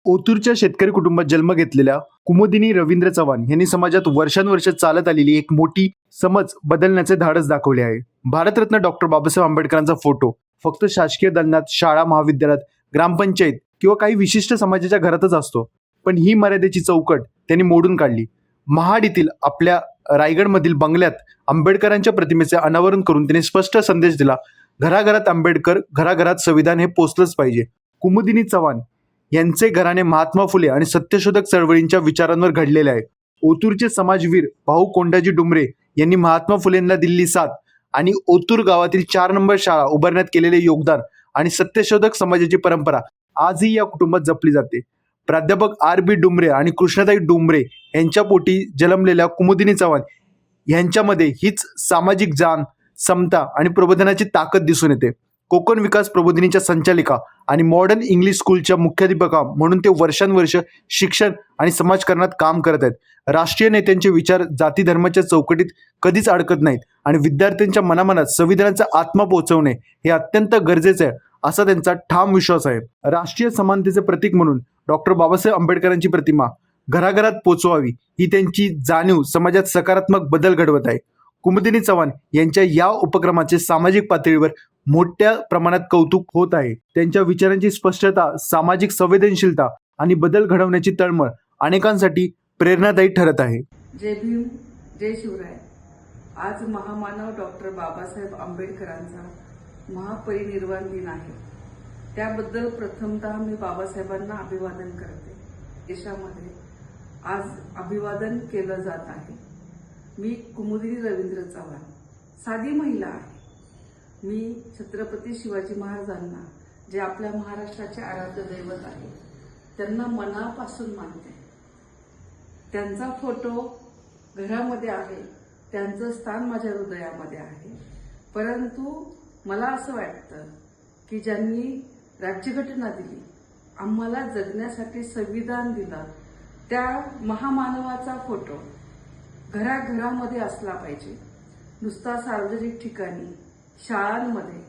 ओतूरच्या शेतकरी कुटुंबात जन्म घेतलेल्या कुमुदिनी रवींद्र चव्हाण यांनी समाजात वर्षानुवर्ष चालत आलेली एक मोठी समज बदलण्याचे धाडस दाखवले आहे. भारतरत्न डॉक्टर बाबासाहेब आंबेडकरांचा फोटो फक्त शासकीय दालनात, शाळा, महाविद्यालयात, ग्रामपंचायत किंवा काही विशिष्ट समाजाच्या घरातच असतो. पण ही मर्यादेची चौकट त्यांनी मोडून काढली. महाड येथील आपल्या रायगडमधील बंगल्यात आंबेडकरांच्या प्रतिमेचे अनावरण करून त्यांनी स्पष्ट संदेश दिला, घराघरात आंबेडकर, घराघरात संविधान हे पोचलंच पाहिजे. कुमुदिनी चव्हाण यांचे घराणे महात्मा फुले आणि सत्यशोधक चळवळींच्या विचारांवर घडलेले आहे. ओतूरचे समाजवीर भाऊ कोंडाजी डुमरे यांनी महात्मा फुलेंना दिलेली साथ आणि ओतूर गावातील 4 नंबर शाळा उभारण्यात केलेले योगदान आणि सत्यशोधक समाजाची परंपरा आजही या कुटुंबात जपली जाते. प्राध्यापक R.B. डुमरे आणि कृष्णाताई डुमरे यांच्या पोटी जन्मलेल्या कुमुदिनी चव्हाण यांच्यामध्ये हीच सामाजिक जाण, समता आणि प्रबोधनाची ताकद दिसून येते. कोकण विकास प्रबोधिनीच्या संचालिका आणि मॉडर्न इंग्लिश स्कूलच्या मुख्याध्यापिका म्हणून ते वर्षानुवर्ष शिक्षण आणि समाजकारणात काम करत आहेत. राष्ट्रीय नेत्यांचे विचार जाती धर्माच्या चौकटीत कधीच अडकत नाहीत आणि विद्यार्थ्यांच्या मनामनात संविधानाचा आत्मा पोहोचवणे हे अत्यंत गरजेचे आहे असा त्यांचा ठाम विश्वास आहे. राष्ट्रीय समानतेचे प्रतीक म्हणून डॉक्टर बाबासाहेब आंबेडकरांची प्रतिमा घराघरात पोचवावी ही त्यांची जाणीव समाजात सकारात्मक बदल घडवत आहे. कुमुदिनी चव्हाण यांच्या या उपक्रमाचे सामाजिक पातळीवर मोठ्या प्रमाणात कौतुक होत आहे. त्यांच्या विचारांची स्पष्टता, सामाजिक संवेदनशीलता आणि बदल घडवण्याची तळमळ अनेकांसाठी प्रेरणादायी ठरत आहे. जय भीम, जय शिवराय. आज महामानव डॉक्टर बाबासाहेब आंबेडकरांचा महापरिनिर्वाण दिन आहे. त्याबद्दल प्रथमतः मी बाबासाहेबांना अभिवादन करते. देशामध्ये आज अभिवादन केलं जात आहे. मी कुमुदिनी रवींद्र चव्हाण साधी महिला आहे. मी छत्रपती शिवाजी महाराजांना, जे आपल्या महाराष्ट्राचे आराध्य दैवत आहे, त्यांना मनापासून मानते. त्यांचा फोटो घरामध्ये आहे, त्यांचं स्थान माझ्या हृदयामध्ये आहे. परंतु मला असं वाटतं की ज्यांनी राज्यघटना दिली, आम्हाला जगण्यासाठी संविधान दिलं, त्या महामानवाचा फोटो घराघरामध्ये असला पाहिजे. नुसता सार्वजनिक ठिकाणी, शाळांमध्ये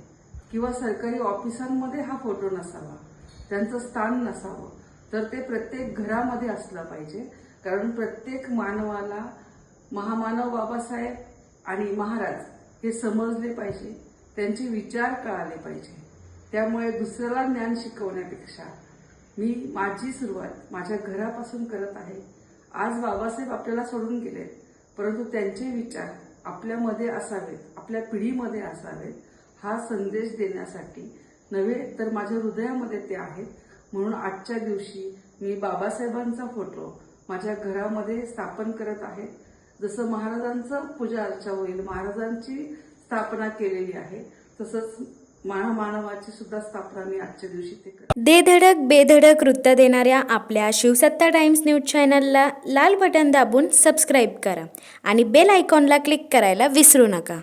किंवा सरकारी ऑफिसांमध्ये हा फोटो नसावा, त्यांचं स्थान नसावं, तर ते प्रत्येक घरामध्ये असलं पाहिजे. कारण प्रत्येक मानवाला महामानव बाबासाहेब आणि महाराज हे समजले पाहिजे, त्यांचे विचार कळाले पाहिजे. त्यामुळे दुसऱ्याला ज्ञान शिकवण्यापेक्षा मी माझी सुरुवात माझ्या घरापासून करत आहे. आज बाबासाहेब आपल्याला सोडून गेले, परंतु त्यांचे विचार आपल्यामध्ये असावेत, आपल्या पिढीमध्ये असावेत, हा संदेश देण्यासाठी नव्हे तर माझ्या हृदयामध्ये ते आहेत. म्हणून आजच्या दिवशी मी बाबासाहेबांचा फोटो माझ्या घरामध्ये स्थापन करत आहे. जसं महाराजांचं पूजा अर्चा होईल, महाराजांची स्थापना केलेली आहे, तसंच महामानवाची सुद्धा स्थापना मी आजच्या दिवशी ते करते. दे धडक बेधडक वृत्त देणाऱ्या आपल्या शिवसत्ता टाइम्स न्यूज चॅनलला लाल बटन दाबून सबस्क्राईब करा आणि बेल आयकॉनला क्लिक करायला विसरू नका.